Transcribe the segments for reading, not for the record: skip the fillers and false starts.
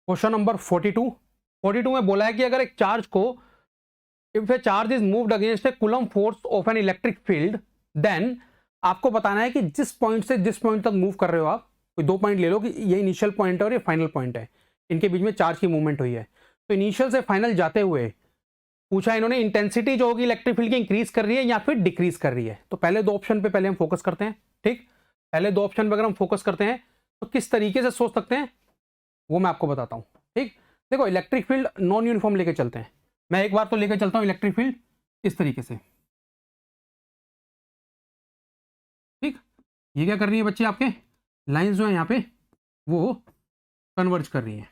Question number 42 में बोला है कि अगर एक चार्ज को, if a charge is moved against a coulomb force of an electric field, then आपको बताना है कि जिस पॉइंट से जिस पॉइंट तक मूव कर रहे हो आप, कोई दो पॉइंट ले लो कि ये इनिशियल पॉइंट है और ये फाइनल पॉइंट है, इनके बीच में चार्ज की मूवमेंट हुई है। तो इनिशियल से फाइनल जाते हुए पूछा इन्होंने इंटेंसिटी जो होगी इलेक्ट्रिक फील्ड की इंक्रीज कर रही है या फिर डिक्रीज कर रही है। तो पहले दो ऑप्शन पे पहले हम फोकस करते हैं। ठीक, पहले दो ऑप्शन पे अगर हम फोकस करते हैं तो किस तरीके से सोच सकते हैं वो मैं आपको बताता हूं। ठीक, देखो इलेक्ट्रिक फील्ड नॉन यूनिफॉर्म लेके चलते हैं। मैं एक बार तो लेके चलता हूं इलेक्ट्रिक फील्ड इस तरीके से। ठीक, ये क्या कर रही है बच्चे, आपके लाइंस जो है यहाँ पे वो कन्वर्ज कर रही हैं।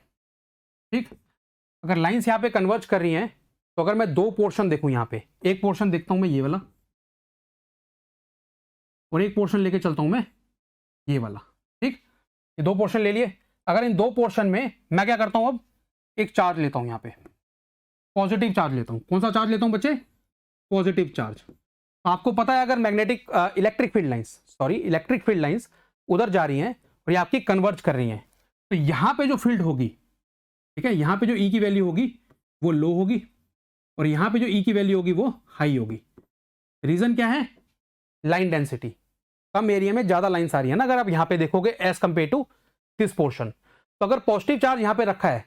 ठीक, अगर लाइंस यहाँ पे कन्वर्ज कर रही हैं तो अगर मैं दो पोर्शन देखूं यहाँ पे, एक पोर्शन देखता हूं मैं ये वाला और एक पोर्शन लेके चलता हूं मैं ये वाला। ठीक, ये दो पोर्शन ले लिए। अगर इन दो पोर्शन में मैं क्या करता हूं, अब एक चार्ज लेता हूं यहाँ पे, पॉजिटिव चार्ज लेता हूं। कौन सा चार्ज लेता हूं बच्चे, पॉजिटिव चार्ज। आपको पता है अगर मैग्नेटिक इलेक्ट्रिक फील्ड लाइंस उधर जा रही हैं और ये आपकी कन्वर्ज कर रही हैं, तो यहां पे जो फील्ड होगी, ठीक है, यहां पे जो ई की वैल्यू होगी वो लो होगी और यहां पे जो ई की वैल्यू होगी वो हाई होगी। रीजन क्या है, लाइन डेंसिटी, कम एरिया में ज्यादा लाइंस आ रही है ना। अगर आप यहां पे देखोगे as compare to this portion, तो अगर पॉजिटिव चार्ज यहां पे रखा है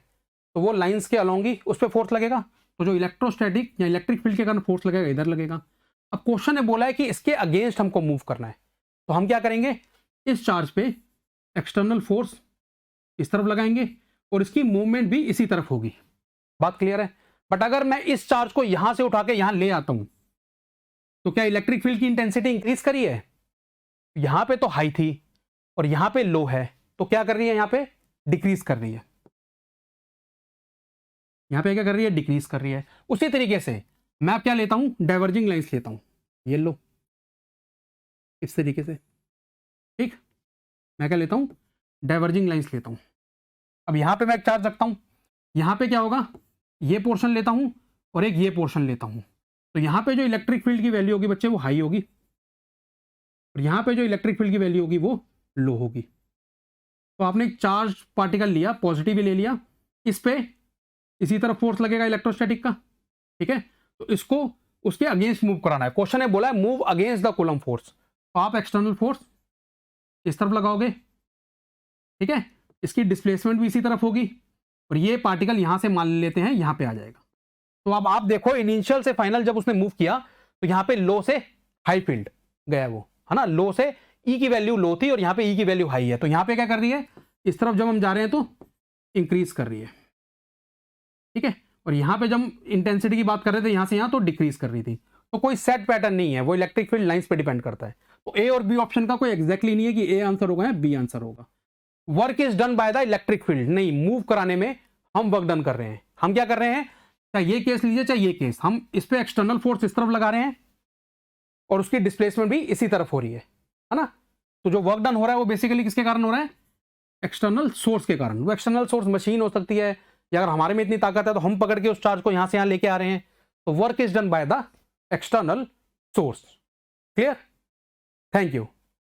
तो वो लाइंस के अलोंग ही उस पर फोर्स लगेगा, तो जो इलेक्ट्रोस्टैटिक या इलेक्ट्रिक फील्ड के कारण फोर्स लगेगा इधर लगेगा। अब क्वेश्चन ने बोला है कि इसके अगेंस्ट हमको मूव करना है, तो हम क्या करेंगे, इस चार्ज पे एक्सटर्नल फोर्स इस तरफ लगाएंगे और इसकी मूवमेंट भी इसी तरफ होगी। बात क्लियर है। बट अगर मैं इस चार्ज को यहां से उठा के यहां ले आता हूं तो क्या इलेक्ट्रिक फील्ड की इंटेंसिटी इंक्रीज करी है, यहां पे तो हाई थी और यहां पे लो है, तो क्या कर रही है, यहां पे डिक्रीज कर रही है। यहां पे क्या कर रही है, डिक्रीज कर रही है। उसी तरीके से मैं अब क्या लेता हूं, डाइवर्जिंग लाइंस लेता हूं, ये लो इस तरीके से। ठीक, मैं क्या लेता हूं, डाइवर्जिंग लाइंस लेता हूं। अब यहां पे मैं एक चार्ज रखता हूं, यहां पे क्या होगा, ये पोर्शन लेता हूं और एक ये पोर्शन लेता हूं, तो यहां पे जो इलेक्ट्रिक फील्ड की वैल्यू होगी बच्चे वो हाई होगी और यहां पे जो इलेक्ट्रिक फील्ड की वैल्यू होगी वो लो होगी। तो आपने एक चार्ज पार्टिकल लिया, पॉजिटिव ले लिया, इस पे इसी तरफ फोर्स लगेगा इलेक्ट्रोस्टैटिक का। ठीक है, तो इसको उसके अगेंस्ट मूव कराना है। क्वेश्चन ने बोला है move against the coulomb force, तो आप एक्सटर्नल फोर्स इस तरफ लगाओगे। ठीक है, इसकी डिस्प्लेसमेंट भी इसी तरफ होगी और ये पार्टिकल यहां से मान लेते हैं यहां पे आ जाएगा। तो अब आप देखो इनिशियल से फाइनल जब उसने मूव किया तो यहां पे लो से हाई फील्ड गया वो, है ना। लो से ई की वैल्यू लो थी और यहां पे ई की वैल्यू हाई है, तो यहां पे क्या कर रही है, इस तरफ जब हम जा रहे हैं तो इंक्रीज कर रही है। ठीक है, और यहां पे जब इंटेंसिटी की बात कर रहे थे यहां से यहां तो डिक्रीज कर रही थी। तो कोई सेट पैटर्न नहीं है, वो इलेक्ट्रिक फील्ड लाइंस पे डिपेंड करता है। तो ए और बी ऑप्शन का कोई एग्जैक्टली नहीं है कि ए आंसर होगा या बी आंसर होगा। Work is done by the electric field, नहीं, मूव कराने में हम वर्क डन कर रहे हैं। हम क्या कर रहे हैं, चाहे ये केस लीजिए चाहे ये केस, हम इस पे एक्सटर्नल फोर्स इस तरफ लगा रहे हैं और उसकी डिस्प्लेसमेंट भी इसी तरफ हो रही है ना। तो जो वर्क डन हो रहा है वो बेसिकली किसके कारण हो रहा है, एक्सटर्नल सोर्स के कारण। वो एक्सटर्नल सोर्स मशीन हो सकती है या अगर हमारे में इतनी ताकत है तो हम पकड़ के उस चार्ज को यहां से यहां लेके आ रहे हैं। तो work is done by the external source. Clear, thank you.